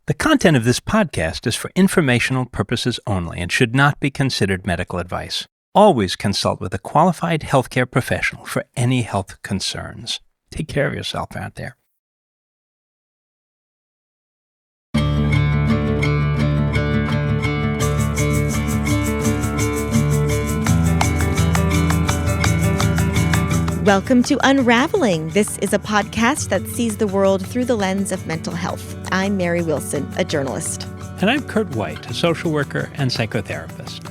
The content of this podcast is for informational purposes only and should not be considered medical advice. Always consult with a qualified healthcare professional for any health concerns. Take care of yourself out there. Welcome to Unraveling. This is a podcast that sees the world through the lens of mental health. I'm Mary Wilson, a journalist. And I'm Kurt White, a social worker and psychotherapist.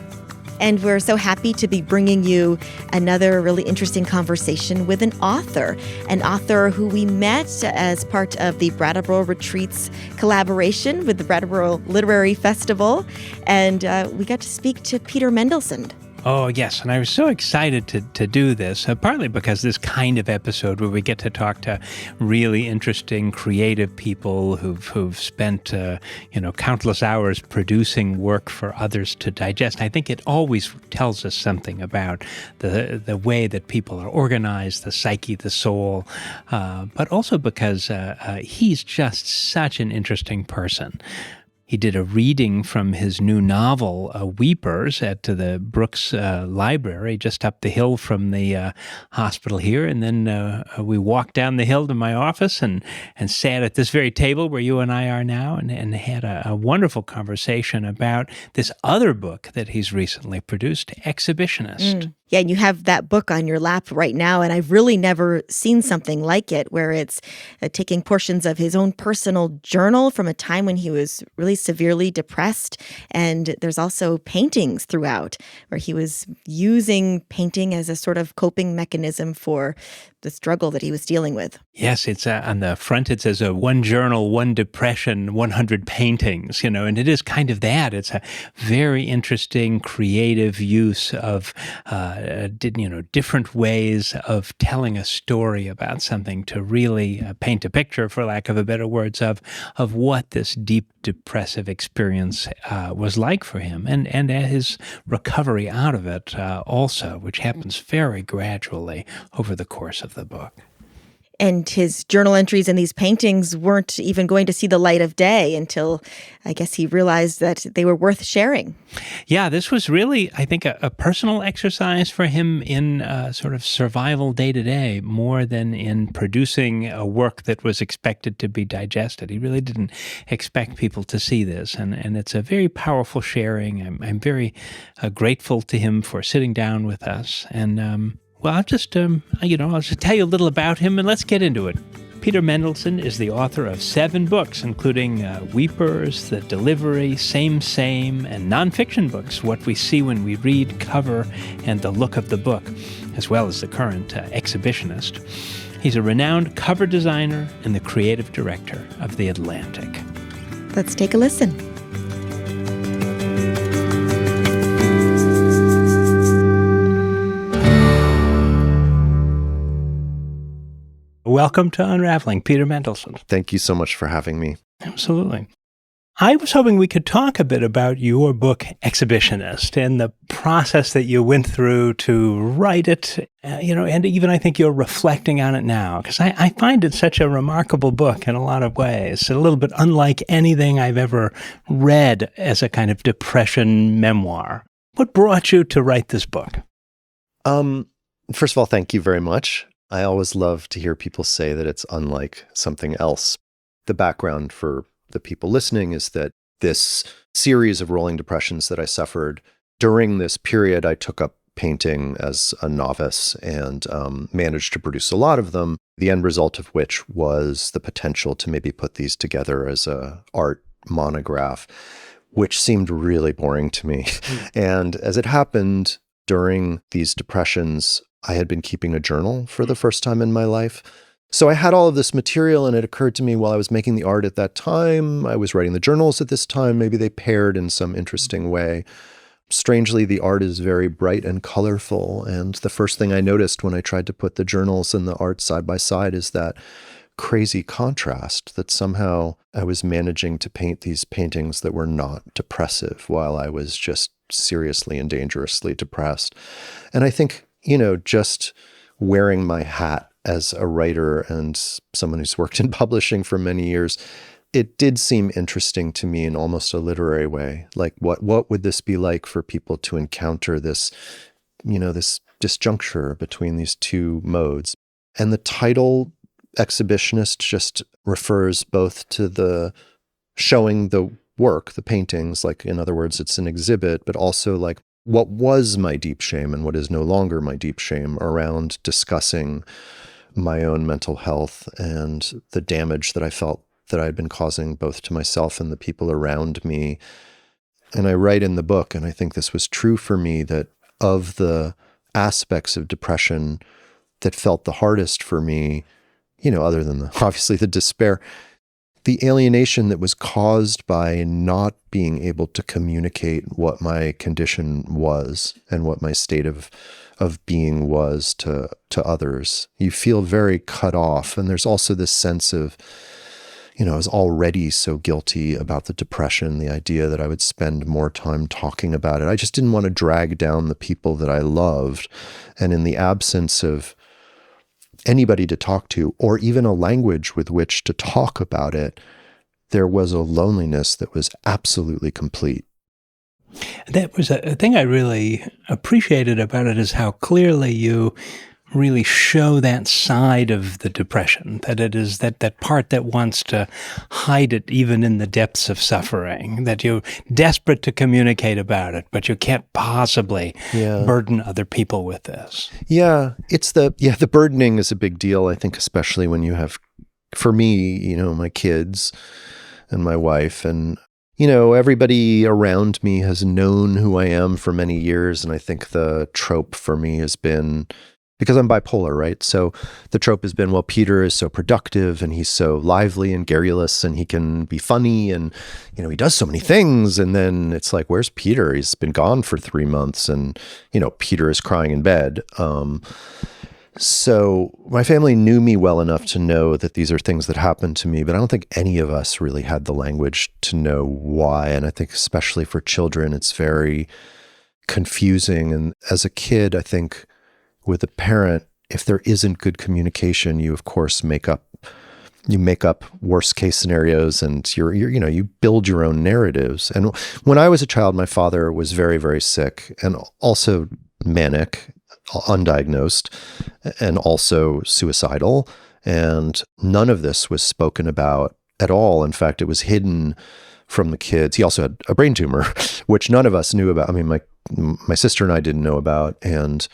And we're so happy to be bringing you another really interesting conversation with an author who we met as part of the Brattleboro Retreats collaboration with the Brattleboro Literary Festival. And we got to speak to Peter Mendelsund. Oh, yes. And I was so excited to do this, partly because this kind of episode where we get to talk to really interesting, creative people who've spent, countless hours producing work for others to digest. I think it always tells us something about the way that people are organized, the psyche, the soul, but also because he's just such an interesting person. He did a reading from his new novel, Weepers, at the Brooks Library, just up the hill from the hospital here. And then we walked down the hill to my office and sat at this very table where you and I are now and had a wonderful conversation about this other book that he's recently produced, Exhibitionist. Yeah, and you have that book on your lap right now, and I've really never seen something like it, where it's taking portions of his own personal journal from a time when he was really severely depressed, and there's also paintings throughout, where he was using painting as a sort of coping mechanism for the struggle that he was dealing with. Yes, it's on the front it says one journal, one depression, 100 paintings, and it is kind of that. It's a very interesting, creative use of different ways of telling a story about something to really paint a picture, for lack of a better words, of what this deep depressive experience was like for him, and his recovery out of it also, which happens very gradually over the course of the book. And his journal entries and these paintings weren't even going to see the light of day until, I guess, he realized that they were worth sharing. Yeah, this was really, I think, a personal exercise for him in sort of survival day to day, more than in producing a work that was expected to be digested. He really didn't expect people to see this. And it's a very powerful sharing. I'm very grateful to him for sitting down with us. And well, I'll just tell you a little about him, and let's get into it. Peter Mendelsund is the author of 7 books, including Weepers, The Delivery, Same, and nonfiction books, What We See When We Read, Cover, and The Look of the Book, as well as the current Exhibitionist. He's a renowned cover designer and the creative director of The Atlantic. Let's take a listen. Welcome to Unraveling, Peter Mendelsund. Thank you so much for having me. Absolutely. I was hoping we could talk a bit about your book, Exhibitionist, and the process that you went through to write it, and even I think you're reflecting on it now, because I find it such a remarkable book in a lot of ways, a little bit unlike anything I've ever read as a kind of depression memoir. What brought you to write this book? First of all, thank you very much. I always love to hear people say that it's unlike something else. The background for the people listening is that this series of rolling depressions that I suffered, during this period, I took up painting as a novice and managed to produce a lot of them, the end result of which was the potential to maybe put these together as a art monograph, which seemed really boring to me. And as it happened, during these depressions, I had been keeping a journal for the first time in my life. So I had all of this material, and it occurred to me while I was making the art at that time, I was writing the journals at this time, maybe they paired in some interesting way. Strangely, the art is very bright and colorful, and the first thing I noticed when I tried to put the journals and the art side by side is that crazy contrast, that somehow I was managing to paint these paintings that were not depressive while I was just seriously and dangerously depressed. And I think, just wearing my hat as a writer and someone who's worked in publishing for many years, it did seem interesting to me in almost a literary way. Like, what would this be like for people to encounter this, this disjuncture between these two modes? And the title Exhibitionist just refers both to the showing the work, the paintings, like, in other words, it's an exhibit, but also like what was my deep shame and what is no longer my deep shame around discussing my own mental health and the damage that I felt that I'd been causing both to myself and the people around me. And I write in the book, and I think this was true for me, that of the aspects of depression that felt the hardest for me, other than obviously the despair, the alienation that was caused by not being able to communicate what my condition was and what my state of being was to others. You feel very cut off. And there's also this sense of, I was already so guilty about the depression, the idea that I would spend more time talking about it. I just didn't want to drag down the people that I loved. And in the absence of anybody to talk to, or even a language with which to talk about it, there was a loneliness that was absolutely complete. That was a thing I really appreciated about it, is how clearly you really show that side of the depression, that it is that part that wants to hide it even in the depths of suffering, that you're desperate to communicate about it, but you can't possibly burden other people with this. Yeah, the burdening is a big deal, I think, especially when you have, for me, my kids and my wife, and everybody around me has known who I am for many years. And I think the trope for me has been, because I'm bipolar, right? So the trope has been, well, Peter is so productive and he's so lively and garrulous and he can be funny and, he does so many things. And then it's like, where's Peter? He's been gone for 3 months and, Peter is crying in bed. So my family knew me well enough to know that these are things that happened to me, but I don't think any of us really had the language to know why. And I think especially for children, it's very confusing. And as a kid, I think with a parent, if there isn't good communication, you of course make up worst case scenarios, and you build your own narratives. And when I was a child, my father was very, very sick and also manic, undiagnosed, and also suicidal. And none of this was spoken about at all. In fact, it was hidden from the kids. He also had a brain tumor, which none of us knew about. I mean, my sister and I didn't know about, and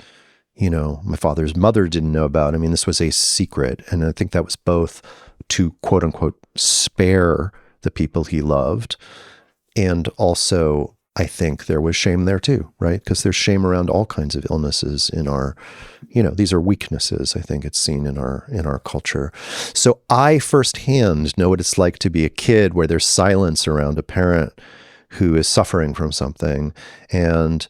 my father's mother didn't know about. I mean, this was a secret. And I think that was both to, quote unquote, spare the people he loved. And also, I think there was shame there too, right? Because there's shame around all kinds of illnesses in our, these are weaknesses. I think it's seen in our culture. So I firsthand know what it's like to be a kid where there's silence around a parent who is suffering from something. And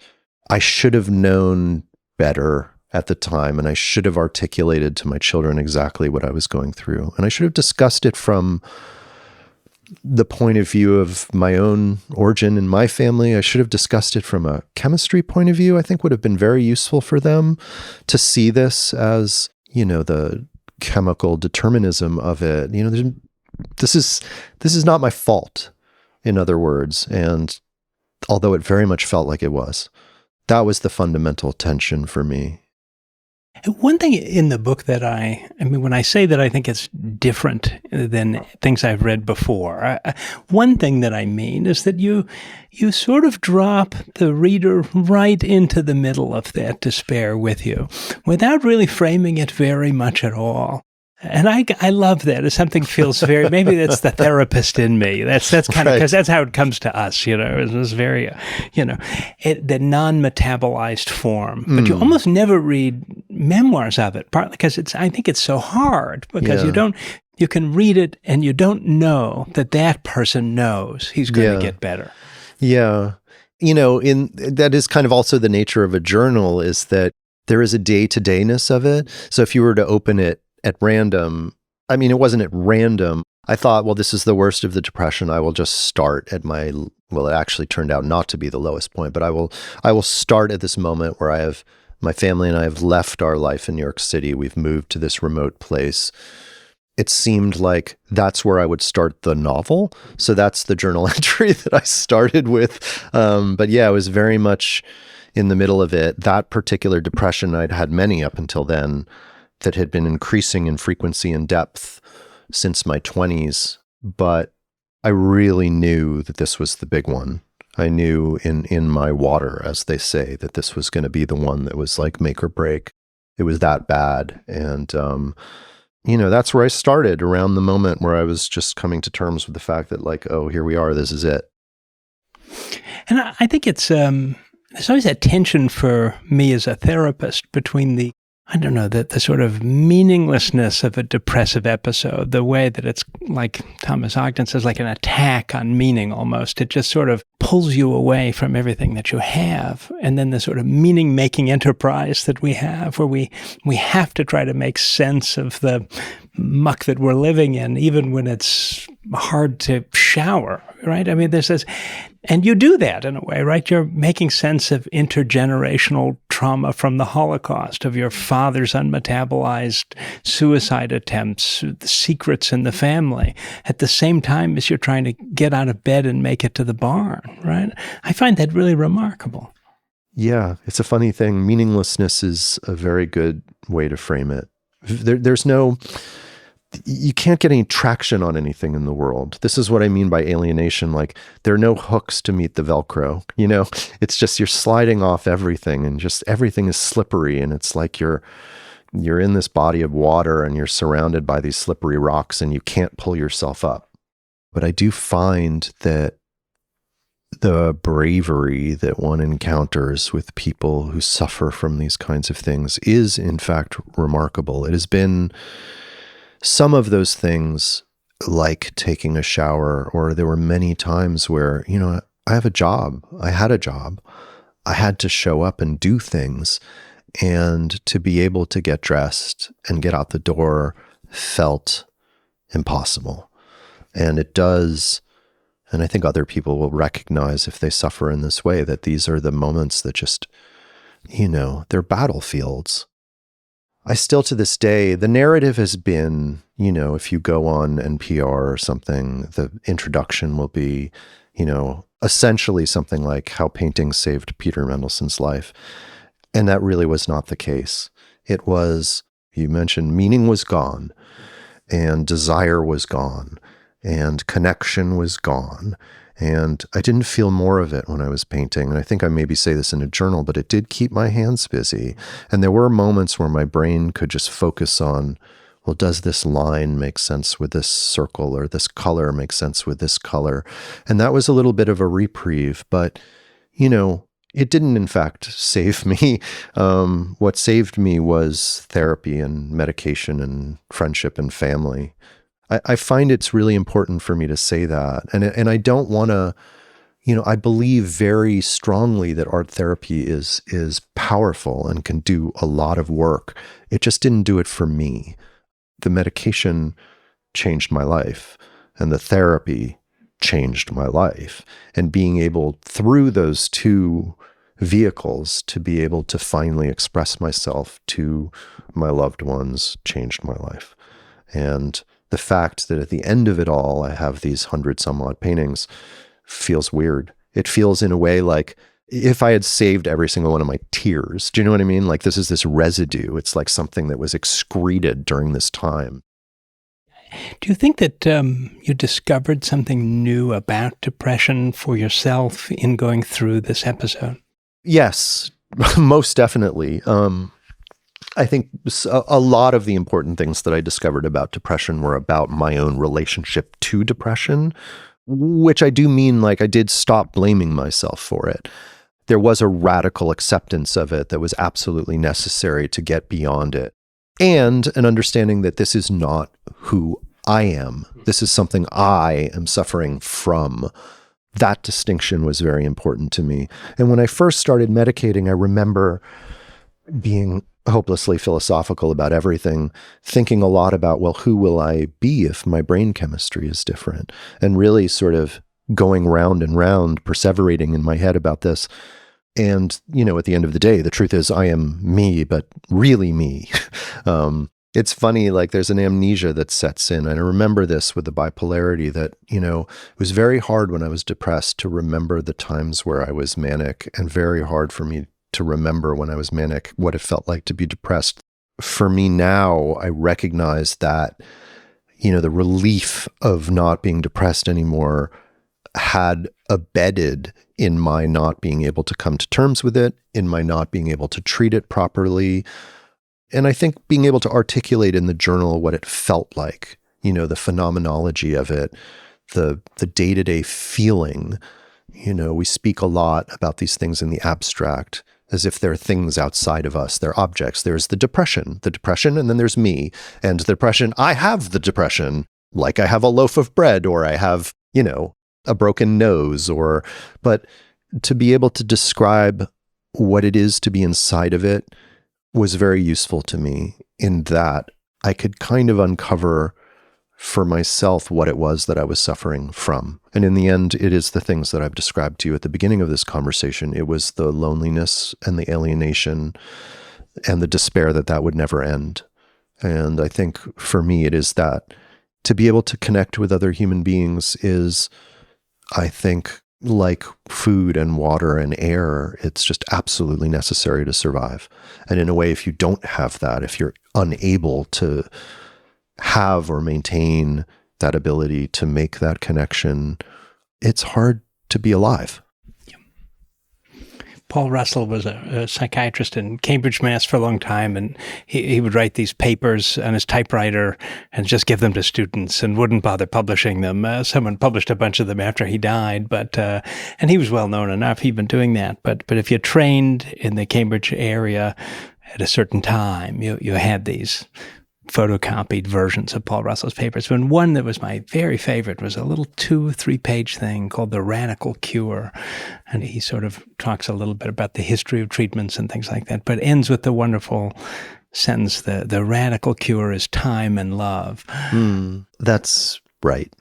I should have known better at the time, and I should have articulated to my children exactly what I was going through. And I should have discussed it from the point of view of my own origin in my family. I should have discussed it from a chemistry point of view. I think would have been very useful for them to see this as, the chemical determinism of it. This is not my fault, in other words. And although it very much felt like it was, that was the fundamental tension for me. One thing in the book that I mean, when I say that I think it's different than things I've read before, one thing that I mean is that you sort of drop the reader right into the middle of that despair with you without really framing it very much at all. And I love that. If something feels very, maybe that's the therapist in me. That's kind of, because that's how it comes to us, it's very, the non-metabolized form. But you almost never read memoirs of it, partly because I think it's so hard, because you can read it and you don't know that person knows he's going to get better. Yeah. That is kind of also the nature of a journal, is that there is a day-to-dayness of it. So if you were to open it at random, I mean, it wasn't at random. I thought, well, this is the worst of the depression. I will just start at well, it actually turned out not to be the lowest point, but I will start at this moment where my family and I have left our life in New York City. We've moved to this remote place. it seemed like that's where I would start the novel. So that's the journal entry that I started with. But yeah, I was very much in the middle of it. That particular depression, I'd had many up until then that had been increasing in frequency and depth since my 20s. But I really knew that this was the big one. I knew in my water, as they say, that this was going to be the one that was like make or break. It was that bad. And, that's where I started, around the moment where I was just coming to terms with the fact that, like, oh, here we are, this is it. And I think there's always that tension for me as a therapist between the sort of meaninglessness of a depressive episode, the way that it's, like Thomas Ogden says, like an attack on meaning almost. It just sort of pulls you away from everything that you have. And then the sort of meaning-making enterprise that we have, where we have to try to make sense of the muck that we're living in, even when it's hard to shower, right? I mean, there's this, and you do that in a way, right? You're making sense of intergenerational trauma from the Holocaust, of your father's unmetabolized suicide attempts, the secrets in the family, at the same time as you're trying to get out of bed and make it to the barn, right? I find that really remarkable. Yeah, it's a funny thing. Meaninglessness is a very good way to frame it. You can't get any traction on anything in the world. This is what I mean by alienation. Like, there are no hooks to meet the Velcro, it's just, you're sliding off everything, and just everything is slippery. And it's like you're in this body of water and you're surrounded by these slippery rocks and you can't pull yourself up. But I do find that the bravery that one encounters with people who suffer from these kinds of things is in fact remarkable. It has been some of those things, like taking a shower, or there were many times where, I have a job. I had a job. I had to show up and do things. And to be able to get dressed and get out the door felt impossible. And it does, and I think other people will recognize, if they suffer in this way, that these are the moments that just, they're battlefields. I still, to this day, the narrative has been, if you go on NPR or something, the introduction will be, essentially something like how painting saved Peter Mendelssohn's life. And that really was not the case. It was, you mentioned, meaning was gone, and desire was gone, and connection was gone. And I didn't feel more of it when I was painting. And I think I maybe say this in a journal, but it did keep my hands busy. And there were moments where my brain could just focus on, well, does this line make sense with this circle, or this color make sense with this color? And that was a little bit of a reprieve, but, it didn't in fact save me. What saved me was therapy and medication and friendship and family. I find it's really important for me to say that. And I don't want to, I believe very strongly that art therapy is powerful and can do a lot of work. It just didn't do it for me. The medication changed my life, and the therapy changed my life. And being able, through those two vehicles, to be able to finally express myself to my loved ones changed my life. And the fact that at the end of it all, I have these 100-some-odd paintings feels weird. It feels in a way like if I had saved every single one of my tears. Do you know what I mean? Like, this is this residue. It's like something that was excreted during this time. Do you think that you discovered something new about depression for yourself in going through this episode? Yes, most definitely. I think a lot of the important things that I discovered about depression were about my own relationship to depression, which I do mean, like, I did stop blaming myself for it. There was a radical acceptance of it that was absolutely necessary to get beyond it. And an understanding that this is not who I am. This is something I am suffering from. That distinction was very important to me. And when I first started medicating, I remember being hopelessly philosophical about everything, thinking a lot about, well, who will I be if my brain chemistry is different? And really sort of going round and round, perseverating in my head about this. And, at the end of the day, the truth is I am me, but really me. It's funny, like there's an amnesia that sets in. And I remember this with the bipolarity that, it was very hard when I was depressed to remember the times where I was manic, and very hard for me to remember when I was manic what it felt like to be depressed. For me now, I recognize that, the relief of not being depressed anymore had abetted in my not being able to come to terms with it, in my not being able to treat it properly. And I think being able to articulate in the journal what it felt like, the phenomenology of it, the day-to-day feeling. We speak a lot about these things in the abstract as if they're things outside of us. They're objects. There's the depression, and then there's me. And the depression, I have the depression, like I have a loaf of bread, or I have, a broken nose, but to be able to describe what it is to be inside of it was very useful to me, in that I could kind of uncover for myself what it was that I was suffering from. And in the end, it is the things that I've described to you at the beginning of this conversation. It was the loneliness and the alienation and the despair that would never end. And I think for me, it is that to be able to connect with other human beings is, I think, like food and water and air, it's just absolutely necessary to survive. And in a way, if you don't have that, if you're unable to have or maintain that ability to make that connection, it's hard to be alive. Paul Russell was a psychiatrist in Cambridge, Mass. For a long time, and he would write these papers on his typewriter and just give them to students and wouldn't bother publishing them. Someone published a bunch of them after he died, and he was well known enough. He'd been doing that. But if you trained in the Cambridge area at a certain time, you had these photocopied versions of Paul Russell's papers. And one that was my very favorite was a little 2-3 page thing called The Radical Cure. And he sort of talks a little bit about the history of treatments and things like that, but ends with the wonderful sentence, the radical cure is time and love. That's right.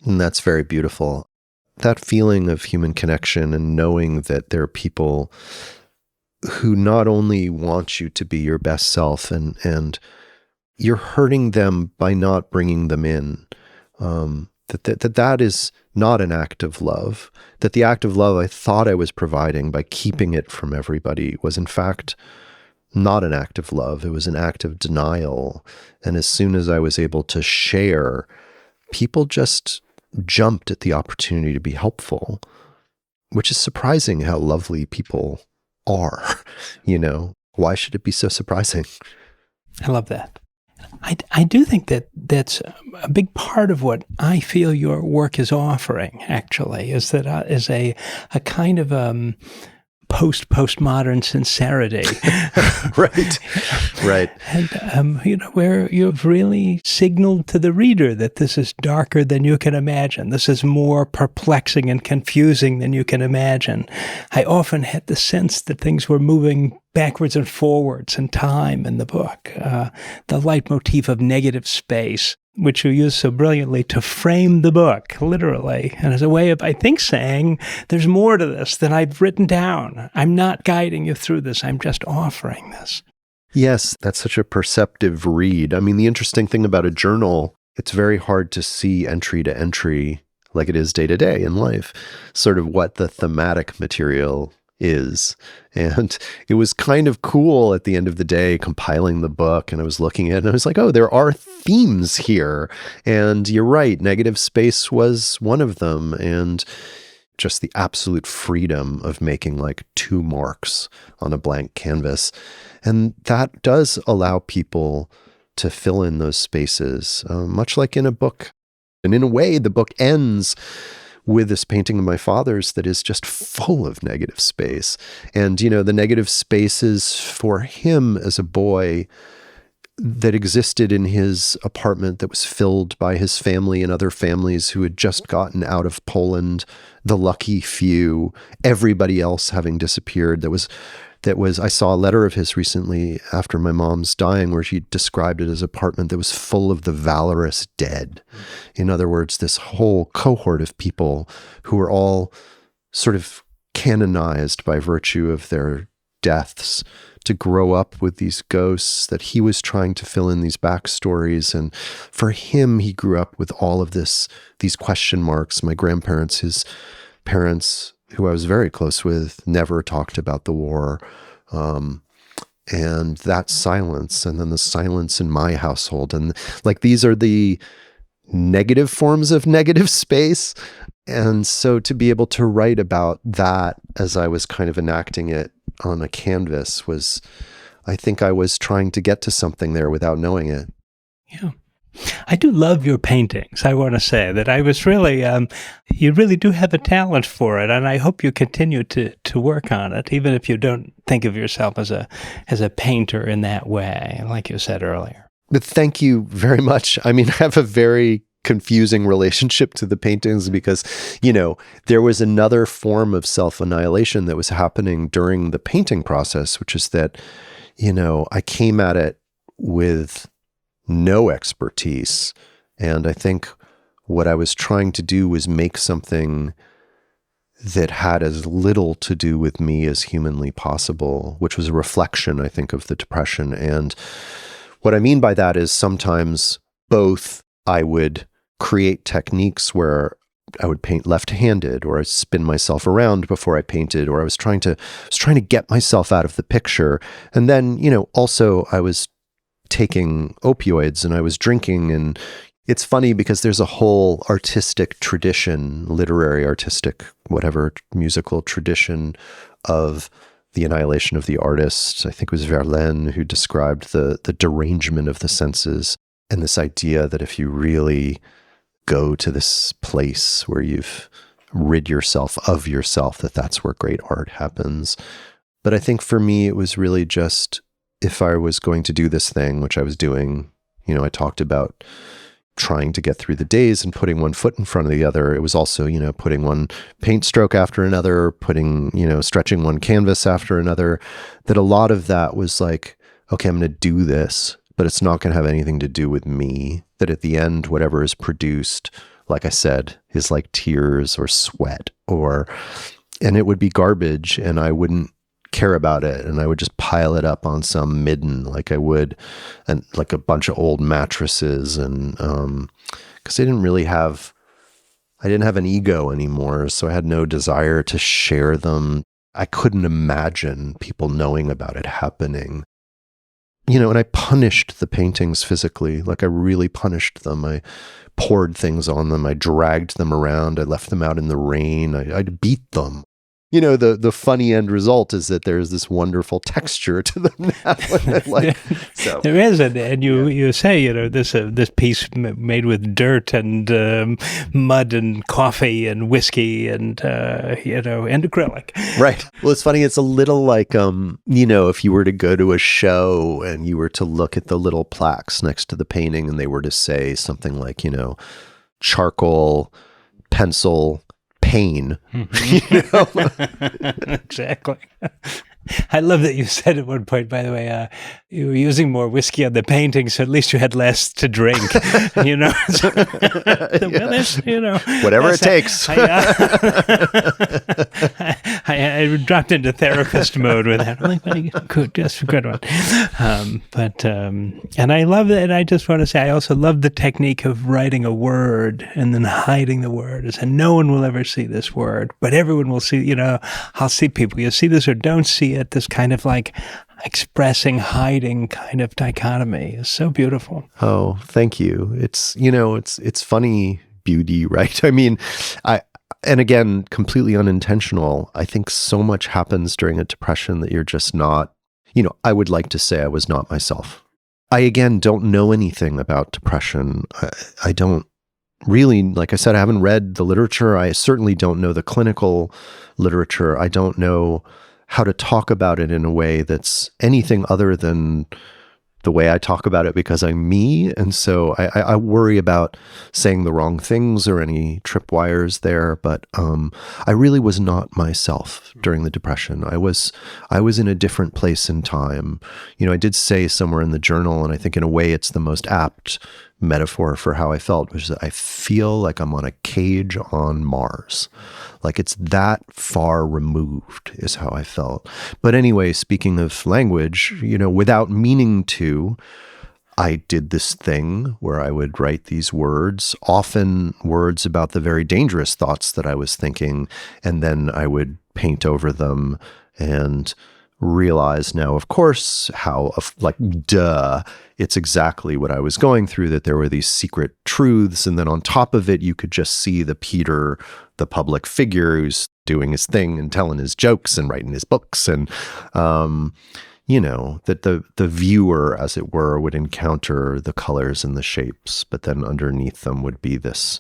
And that's very beautiful. That feeling of human connection and knowing that there are people who not only want you to be your best self, and you're hurting them by not bringing them in. That is not an act of love. That the act of love I thought I was providing by keeping it from everybody was in fact not an act of love. It was an act of denial. And as soon as I was able to share, people just jumped at the opportunity to be helpful, which is surprising how lovely people are. Why should it be so surprising? I love that. I do think that that's a big part of what I feel your work is offering, actually, is that is a kind of postmodern sincerity. Right. And, where you've really signaled to the reader that this is darker than you can imagine. This is more perplexing and confusing than you can imagine. I often had the sense that things were moving backwards and forwards in time in the book. The leitmotif of negative space, which you use so brilliantly to frame the book, literally, and as a way of, I think, saying, there's more to this than I've written down. I'm not guiding you through this. I'm just offering this. Yes, that's such a perceptive read. I mean, the interesting thing about a journal, it's very hard to see entry to entry, like it is day to day in life, sort of what the thematic material is. And it was kind of cool at the end of the day compiling the book, and I was looking at it and I was like, oh, there are themes here. And you're right, negative space was one of them. And just the absolute freedom of making like 2 marks on a blank canvas. And that does allow people to fill in those spaces, much like in a book. And in a way, the book ends with this painting of my father's that is just full of negative space. And, the negative spaces for him as a boy that existed in his apartment that was filled by his family and other families who had just gotten out of Poland, the lucky few, everybody else having disappeared. That was, I saw a letter of his recently after my mom's dying where she described it as an apartment that was full of the valorous dead. In other words, this whole cohort of people who were all sort of canonized by virtue of their deaths, to grow up with these ghosts, that he was trying to fill in these backstories. And for him, he grew up with all of these question marks. My grandparents, his parents, who I was very close with, never talked about the war. And that silence, and then the silence in my household. And like, these are the negative forms of negative space. And so to be able to write about that as I was kind of enacting it on a canvas was, I think I was trying to get to something there without knowing it. Yeah. I do love your paintings. I want to say that I was really, you really do have a talent for it, and I hope you continue to work on it, even if you don't think of yourself as a painter in that way, like you said earlier. But thank you very much. I mean, I have a very confusing relationship to the paintings because, there was another form of self-annihilation that was happening during the painting process, which is that, I came at it with no expertise. And I think what I was trying to do was make something that had as little to do with me as humanly possible, which was a reflection, I think, of the depression. And what I mean by that is sometimes both I would create techniques where I would paint left-handed, or I'd spin myself around before I painted, or I was trying to get myself out of the picture. And then, also I was taking opioids and I was drinking. And it's funny because there's a whole artistic tradition, literary, artistic, whatever, musical tradition of the annihilation of the artist. I think it was Verlaine who described the derangement of the senses, and this idea that if you really go to this place where you've rid yourself of yourself, that's where great art happens. But I think for me, it was really just, if I was going to do this thing, which I was doing, I talked about trying to get through the days and putting one foot in front of the other. It was also, putting one paint stroke after another, stretching one canvas after another, that a lot of that was like, okay, I'm going to do this, but it's not going to have anything to do with me. That at the end, whatever is produced, like I said, is like tears or sweat, and it would be garbage, and I wouldn't care about it, and I would just pile it up on some midden like I would, and like a bunch of old mattresses, and because I didn't have an ego anymore, so I had no desire to share them. I couldn't imagine people knowing about it happening. And I punished the paintings physically, like I really punished them. I poured things on them. I dragged them around. I left them out in the rain. I'd beat them. The funny end result is that there's this wonderful texture to them now. So there is, and you say, this piece made with dirt and mud and coffee and whiskey and and acrylic. Right. Well, it's funny. It's a little like if you were to go to a show and you were to look at the little plaques next to the painting, and they were to say something like, charcoal, pencil, pain. Exactly. I love that you said at one point, by the way, you were using more whiskey on the painting, so at least you had less to drink. Whatever it takes. I dropped into therapist mode with that. I'm like, good, just a good one. And I love that. And I just want to say, I also love the technique of writing a word and then hiding the word. And no one will ever see this word, but everyone will see. I'll see people. You see this or don't see it. This kind of like expressing, hiding kind of dichotomy is so beautiful. Oh, thank you. It's, it's funny beauty, right? I mean, and again, completely unintentional. I think so much happens during a depression that you're just not, I would like to say I was not myself. I, again, don't know anything about depression. I don't really, like I said, I haven't read the literature. I certainly don't know the clinical literature. I don't know how to talk about it in a way that's anything other than the way I talk about it, because I'm me. And so I worry about saying the wrong things or any tripwires there. But I really was not myself during the depression. I was in a different place in time. I did say somewhere in the journal, and I think in a way it's the most apt, metaphor for how I felt, which is that I feel like I'm on a cage on Mars. Like it's that far removed is how I felt. But anyway, speaking of language, without meaning to, I did this thing where I would write these words, often words about the very dangerous thoughts that I was thinking, and then I would paint over them and realize now, of course, how, duh, it's exactly what I was going through, that there were these secret truths. And then on top of it, you could just see the Peter, the public figure who's doing his thing and telling his jokes and writing his books. And, that the viewer, as it were, would encounter the colors and the shapes, but then underneath them would be this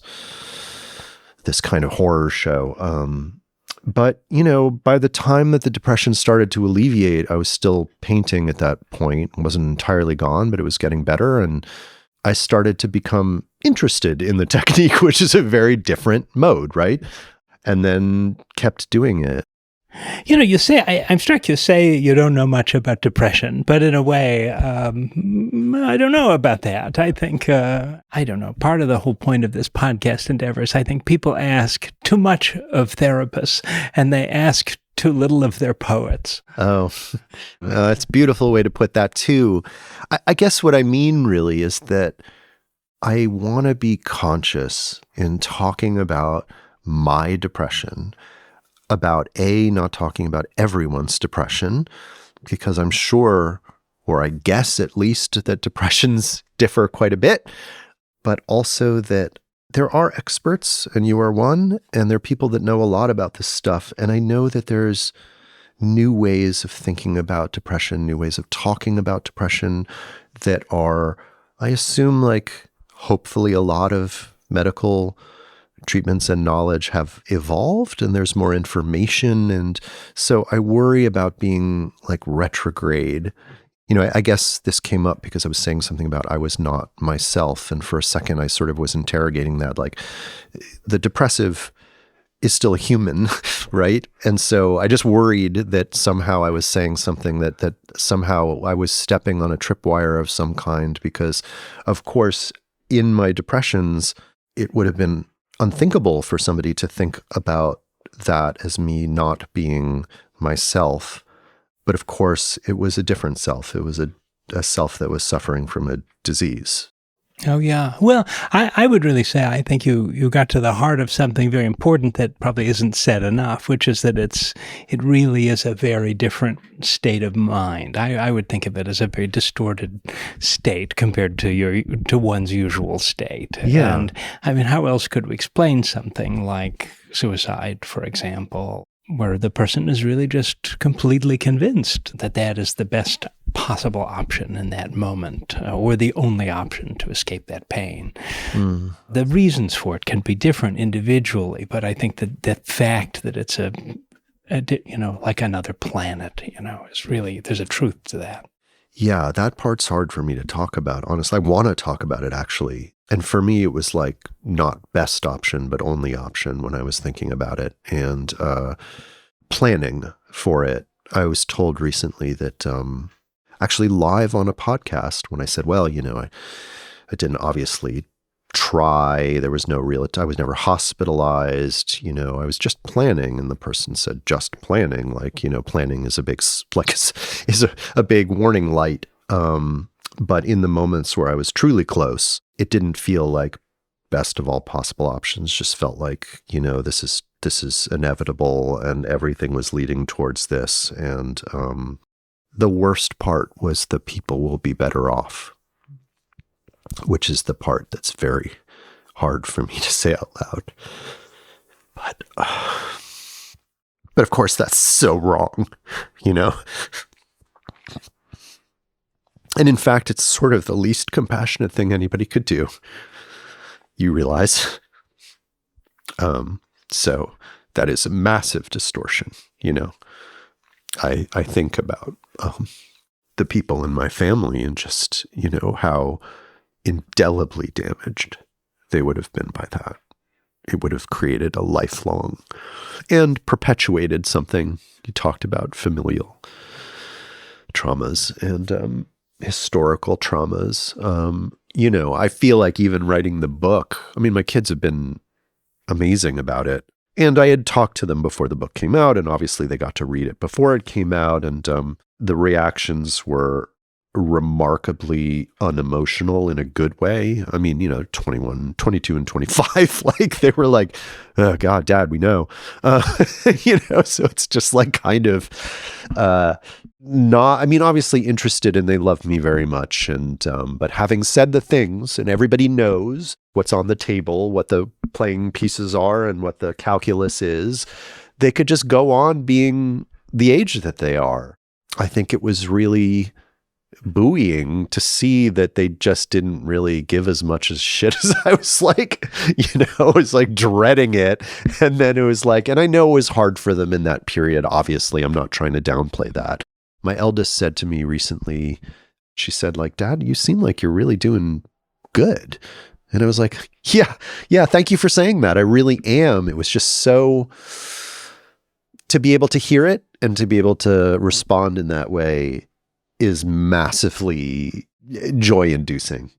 kind of horror show. But, by the time that the depression started to alleviate, I was still painting at that point. It wasn't entirely gone, but it was getting better. And I started to become interested in the technique, which is a very different mode, right? And then kept doing it. You say, I'm struck you say you don't know much about depression, but in a way, I don't know about that. I think, I don't know, part of the whole point of this podcast endeavor is I think people ask too much of therapists and they ask too little of their poets. Oh, that's a beautiful way to put that too. I guess what I mean really is that I want to be conscious in talking about my depression, about not talking about everyone's depression, because I'm sure, or I guess at least, that depressions differ quite a bit, but also that there are experts, and you are one, and there are people that know a lot about this stuff. And I know that there's new ways of thinking about depression, new ways of talking about depression that are, I assume, hopefully a lot of medical treatments and knowledge have evolved and there's more information. And so I worry about being retrograde. I guess this came up because I was saying something about I was not myself. And for a second, I sort of was interrogating that, the depressive is still a human, right? And so I just worried that somehow I was saying something that somehow I was stepping on a tripwire of some kind, because of course, in my depressions, it would have been unthinkable for somebody to think about that as me not being myself. But of course, it was a different self. It was a self that was suffering from a disease. Oh, yeah. Well, I would really say I think you got to the heart of something very important that probably isn't said enough, which is that it really is a very different state of mind. I would think of it as a very distorted state compared to one's usual state. Yeah. And I mean, how else could we explain something like suicide, for example, where the person is really just completely convinced that that is the best possible option in that moment, or the only option to escape that pain. Mm. The reasons for it can be different individually, but I think that the fact that it's like another planet, is really, there's a truth to that. Yeah, that part's hard for me to talk about. Honestly, I want to talk about it, actually. And for me, it was not best option, but only option when I was thinking about it and planning for it. I was told recently that actually live on a podcast when I said, well, I didn't obviously try. There was no real, I was never hospitalized. I was just planning. And the person said, just planning, planning is a big, is a big warning light. But in the moments where I was truly close, it didn't feel like best of all possible options. Just felt like, this is inevitable and everything was leading towards this. And the worst part was the people will be better off, which is the part that's very hard for me to say out loud. But of course, that's so wrong, And in fact, it's sort of the least compassionate thing anybody could do, you realize. So that is a massive distortion, I think about the people in my family and just, how indelibly damaged they would have been by that. It would have created a lifelong and perpetuated something. You talked about familial traumas and historical traumas. I feel like even writing the book, I mean, my kids have been amazing about it. And I had talked to them before the book came out, and obviously they got to read it before it came out. And the reactions were remarkably unemotional in a good way. I mean, 21, 22, and 25, like they were like, oh God, Dad, we know. So it's just like kind of not, I mean, obviously interested, and they love me very much. And but having said the things, and everybody knows what's on the table, what the playing pieces are and what the calculus is, they could just go on being the age that they are. I think it was really buoying to see that they just didn't really give as much as shit as I was like, I was like dreading it. And then it was like, and I know it was hard for them in that period. Obviously, I'm not trying to downplay that. My eldest said to me recently, she said, like, Dad, you seem like you're really doing good. And I was like, yeah, thank you for saying that. I really am. It was just so, to be able to hear it and to be able to respond in that way is massively joy-inducing.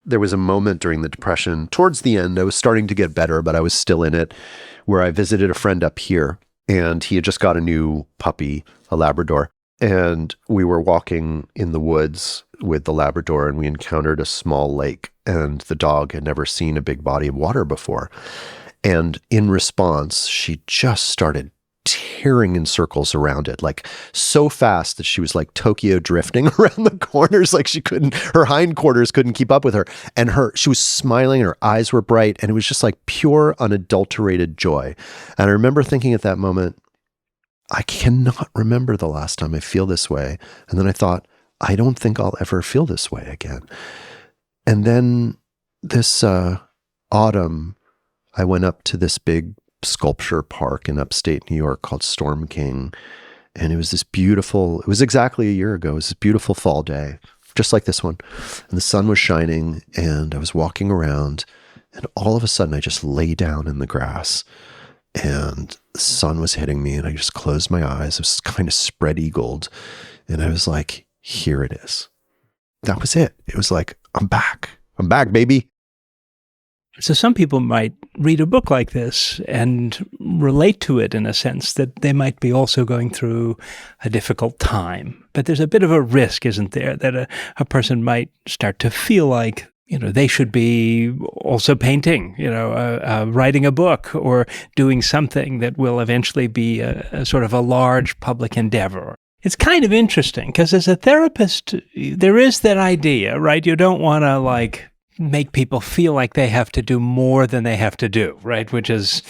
There was a moment during the Depression, towards the end, I was starting to get better, but I was still in it, where I visited a friend up here, and he had just got a new puppy, a Labrador, and we were walking in the woods with the Labrador, and we encountered a small lake, and the dog had never seen a big body of water before. And in response, she just started tearing in circles around it, like so fast that she was like Tokyo drifting around the corners, like her hindquarters couldn't keep up with her. And she was smiling, and her eyes were bright, and it was just like pure, unadulterated joy. And I remember thinking at that moment, I cannot remember the last time I feel this way. And then I thought, I don't think I'll ever feel this way again. And then this autumn, I went up to this big sculpture park in upstate New York called Storm King. And it was it was exactly a year ago. It was this beautiful fall day, just like this one. And the sun was shining, and I was walking around, and all of a sudden I just lay down in the grass, and the sun was hitting me, and I just closed my eyes. I was kind of spread-eagled, and I was like, here it is. That was it. It was like, I'm back, baby. So some people might read a book like this and relate to it in a sense that they might be also going through a difficult time. But there's a bit of a risk, isn't there, that a person might start to feel like, they should be also painting, writing a book or doing something that will eventually be a sort of a large public endeavor. It's kind of interesting because as a therapist, there is that idea, right? You don't want to make people feel like they have to do more than they have to do, right? Which is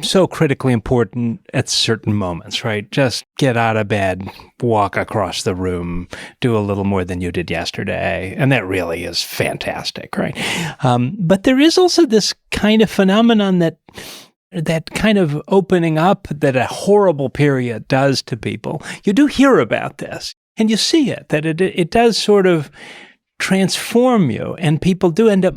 so critically important at certain moments, right? Just get out of bed, walk across the room, do a little more than you did yesterday. And that really is fantastic, right? But there is also this kind of phenomenon that kind of opening up that a horrible period does to people. You do hear about this, and you see it, that it does sort of transform you, and people do end up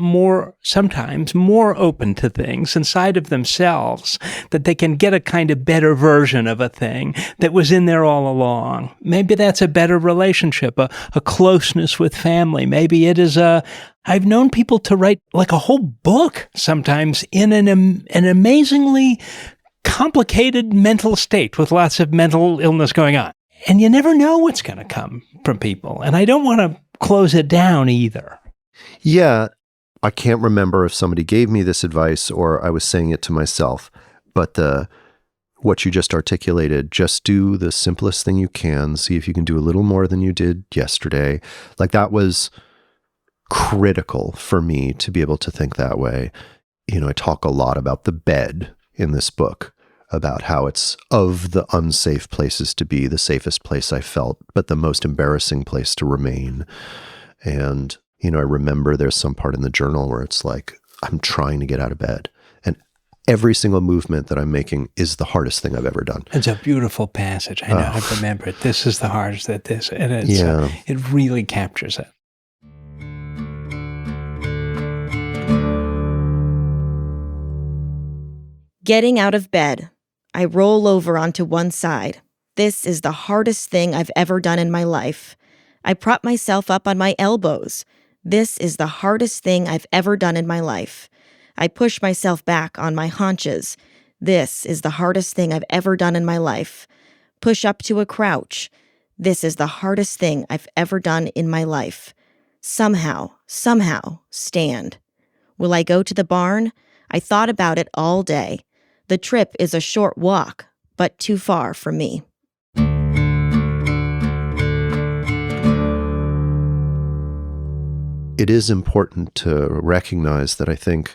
sometimes more open to things inside of themselves, that they can get a kind of better version of a thing that was in there all along. Maybe that's a better relationship, a closeness with family. Maybe it is I've known people to write like a whole book sometimes in an amazingly complicated mental state with lots of mental illness going on. And you never know what's going to come from people. And I don't want to close it down either. Yeah, I can't remember if somebody gave me this advice or I was saying it to myself, but what you just articulated, just do the simplest thing you can, see if you can do a little more than you did yesterday. Like that was critical for me to be able to think that way. I talk a lot about the bed in this book, about how it's of the unsafe places to be, the safest place I felt, but the most embarrassing place to remain. And, I remember there's some part in the journal where it's like, I'm trying to get out of bed. And every single movement that I'm making is the hardest thing I've ever done. It's a beautiful passage. I know, I remember it. This is the hardest and it really captures it. Getting out of bed. I roll over onto one side. This is the hardest thing I've ever done in my life. I prop myself up on my elbows. This is the hardest thing I've ever done in my life. I push myself back on my haunches. This is the hardest thing I've ever done in my life. Push up to a crouch. This is the hardest thing I've ever done in my life. Somehow, stand. Will I go to the barn? I thought about it all day. The trip is a short walk, but too far for me. It is important to recognize that I think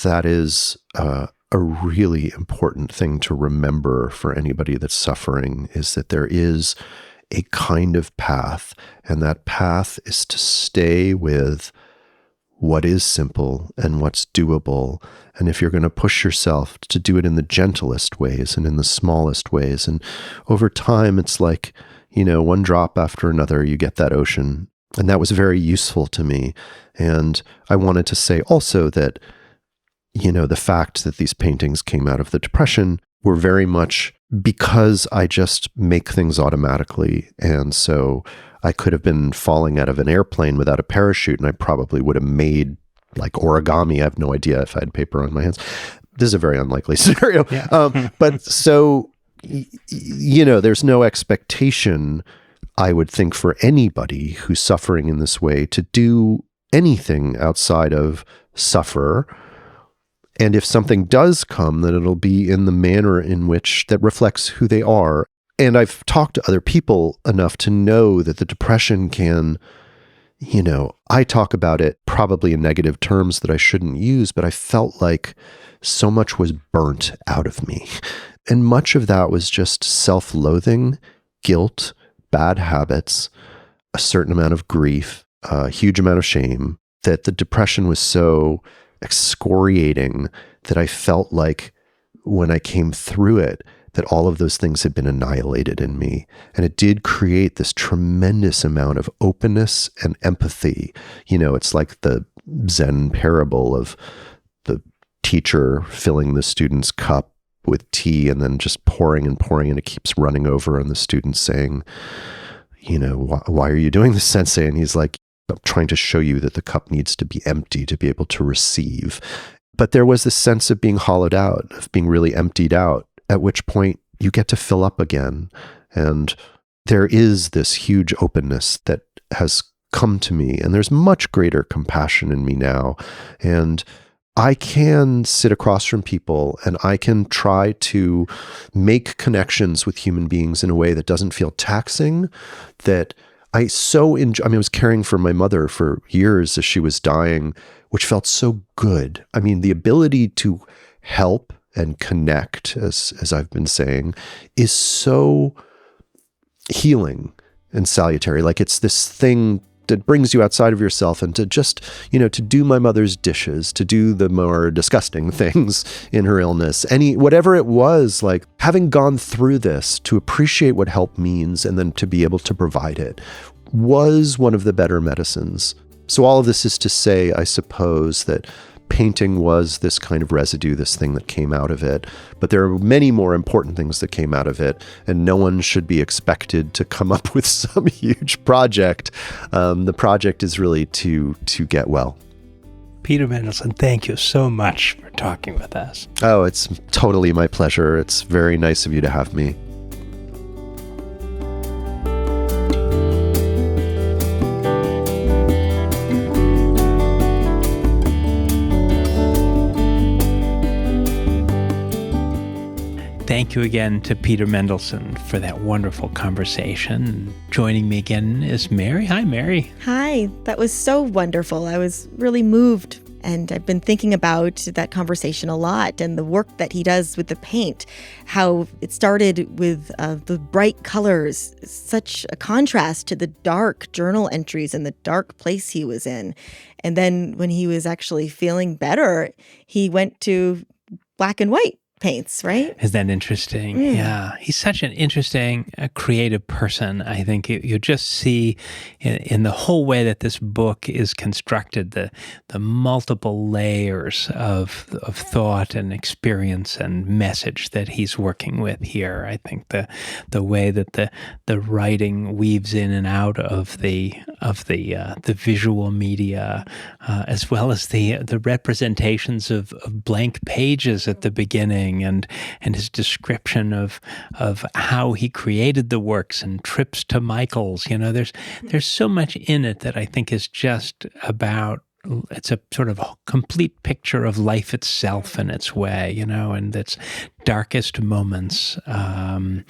that is a really important thing to remember for anybody that's suffering, is that there is a kind of path, and that path is to stay with what is simple and what's doable. And if you're going to push yourself to do it in the gentlest ways and in the smallest ways, and over time, it's like, one drop after another, you get that ocean. And that was very useful to me. And I wanted to say also that, the fact that these paintings came out of the Depression were very much because I just make things automatically. And so I could have been falling out of an airplane without a parachute, and I probably would have made like origami. I have no idea if I had paper on my hands. This is a very unlikely scenario. Yeah. But so, there's no expectation, I would think, for anybody who's suffering in this way to do anything outside of suffer. And if something does come, then it'll be in the manner in which that reflects who they are. And I've talked to other people enough to know that the Depression can, I talk about it probably in negative terms that I shouldn't use, but I felt like so much was burnt out of me. And much of that was just self-loathing, guilt, bad habits, a certain amount of grief, a huge amount of shame, that the Depression was so excoriating that I felt like when I came through it, that all of those things had been annihilated in me. And it did create this tremendous amount of openness and empathy. It's like the Zen parable of the teacher filling the student's cup with tea and then just pouring and pouring, and it keeps running over, and the student's saying, why are you doing this, sensei? And he's like, I'm trying to show you that the cup needs to be empty to be able to receive. But there was this sense of being hollowed out, of being really emptied out, at which point you get to fill up again. And there is this huge openness that has come to me, and there's much greater compassion in me now. And I can sit across from people and I can try to make connections with human beings in a way that doesn't feel taxing, that I so enjoy. I was caring for my mother for years as she was dying, which felt so good. The ability to help and connect, as I've been saying, is so healing and salutary. Like it's this thing that brings you outside of yourself, and to just, to do my mother's dishes, to do the more disgusting things in her illness, whatever it was, like having gone through this, to appreciate what help means and then to be able to provide it was one of the better medicines. So all of this is to say, I suppose, that painting was this kind of residue, this thing that came out of it. But there are many more important things that came out of it, and no one should be expected to come up with some huge project. The project is really to get well. Peter Mendelsund, thank you so much for talking with us. Oh, it's totally my pleasure. It's very nice of you to have me. Thank you again to Peter Mendelsund for that wonderful conversation. Joining me again is Mary. Hi, Mary. Hi, that was so wonderful. I was really moved, and I've been thinking about that conversation a lot and the work that he does with the paint, how it started with the bright colors, such a contrast to the dark journal entries and the dark place he was in. And then when he was actually feeling better, he went to black and white paints, right? Is that interesting? Yeah. He's such an interesting, creative person. I think you just see in the whole way that this book is constructed, the multiple layers of thought and experience and message that he's working with here. I think the way that the writing weaves in and out of the visual media, as well as the representations of blank pages at the beginning, and his description of how he created the works and trips to Michael's. There's so much in it that I think is just about. It's a sort of complete picture of life itself in its way, and its darkest moments, as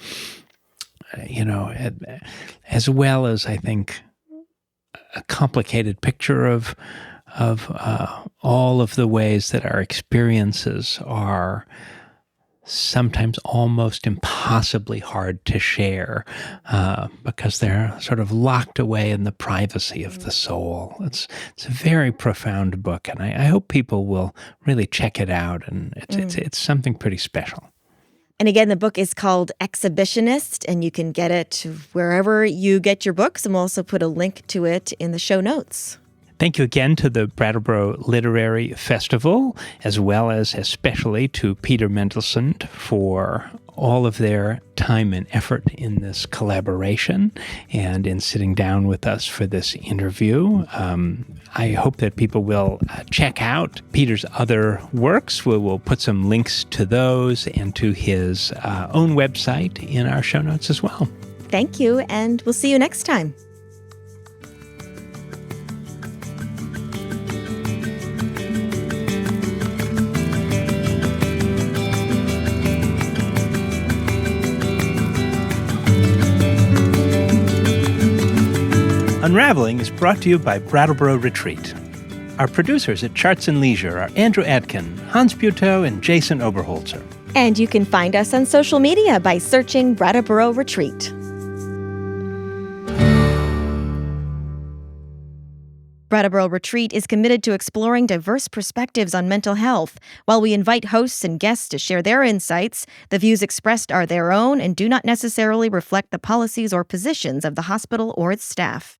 well as, I think, a complicated picture of all of the ways that our experiences are sometimes almost impossibly hard to share, because they're sort of locked away in the privacy of the soul. It's a very profound book, and I hope people will really check it out. And it's something pretty special. And again, the book is called Exhibitionist, and you can get it wherever you get your books, and we'll also put a link to it in the show notes. Thank you again to the Brattleboro Literary Festival, as well as especially to Peter Mendelsund for all of their time and effort in this collaboration and in sitting down with us for this interview. I hope that people will check out Peter's other works. We'll put some links to those and to his own website in our show notes as well. Thank you, and we'll see you next time. Unraveling is brought to you by Brattleboro Retreat. Our producers at Charts and Leisure are Andrew Atkin, Hans Buetow, and Jason Oberholzer. And you can find us on social media by searching Brattleboro Retreat. Brattleboro Retreat is committed to exploring diverse perspectives on mental health. While we invite hosts and guests to share their insights, the views expressed are their own and do not necessarily reflect the policies or positions of the hospital or its staff.